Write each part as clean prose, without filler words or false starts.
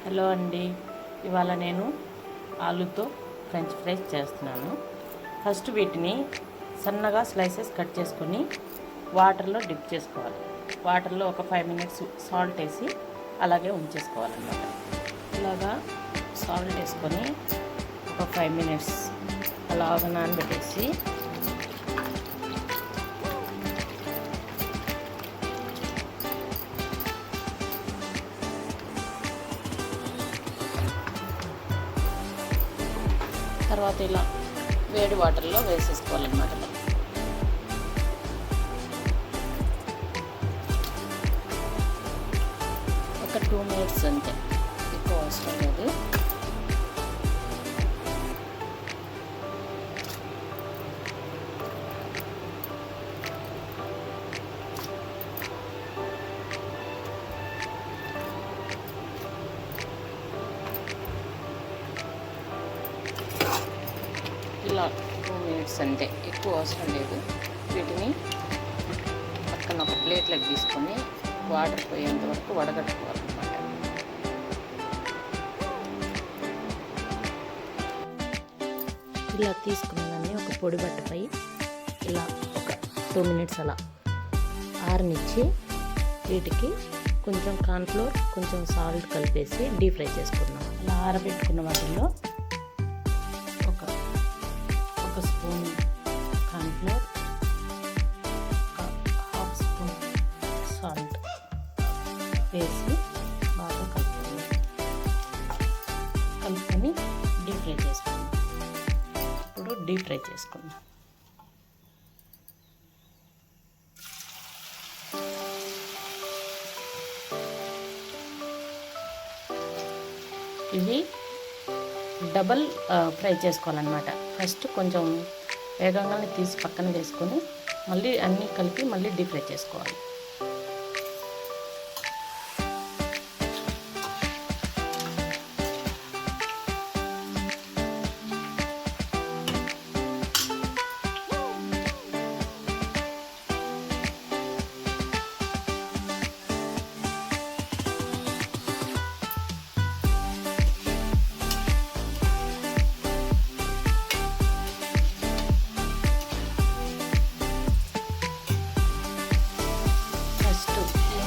Hello అండి, ఇవాళ నేను ఆలుతో ఫ్రెంచ్ ఫ్రైస్ చేస్తున్నాను. ఫస్ట్ వీటిని సన్నగా స్లైసెస్ కట్ చేసుకొని వాటర్లో డిప్ చేసుకోవాలి. వాటర్లో ఒక 5 minutes సాల్ట్ వేసి అలాగే ఉంచేసుకోవాలన్నమాట. ఇలాగా సాల్ట్ వేసుకొని ఒక 5 minutes అలాగ నానబెట్టేసి తర్వాత ఇలా వేడి వాటర్లో వేసేసుకోవాలన్నమాట. ఒక 2 minutes అంతే, ఎక్కువ అవసరం లేదు. ఇలా 2 minutes అంతే, ఎక్కువ అవసరం లేదు. వీటిని పక్కన ఒక ప్లేట్లోకి తీసుకొని వాటర్ పోయేంత వరకు వడగట్టుకోవాలన్నమాట. ఇలా తీసుకున్నదాన్ని ఒక పొడి బట్టపై ఇలా ఒక 2 minutes అలా ఆరనిచ్చి వీటికి కొంచెం కార్న్ఫ్లోర్, కొంచెం సాల్ట్ కలిపేసి డీప్ ఫ్రై చేసుకున్నాం. అలా ఆరబెట్టుకున్న వాటిల్లో ఒక spoon cornflour, half spoon salt వేసి బాగా కలుపుకొని డీప్ ఫ్రై చేసుకున్నాం. ఇప్పుడు డీప్ ఫ్రై చేసుకుందాం. ఇవి డబల్ ఫ్రై చేసుకోవాలన్నమాట. ఫస్ట్ కొంచెం వేగంగానే తీసి పక్కన వేసుకొని మళ్ళీ అన్నీ కలిపి మళ్ళీ డీప్ ఫ్రై చేసుకోవాలి.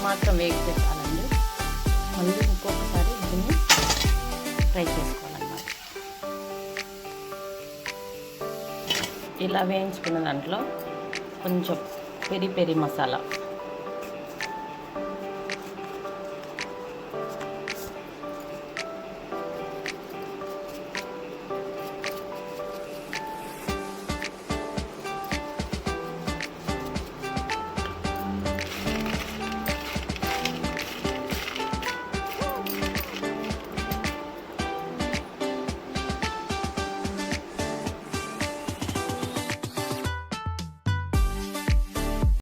మాత్రం వేగి పెట్టాలండి. మళ్ళీ ఇంకొకసారి దీన్ని ఫ్రై చేసుకోవాలన్నమాట. ఇలా వేయించుకున్న దాంట్లో కొంచెం పెరి పెరి మసాలా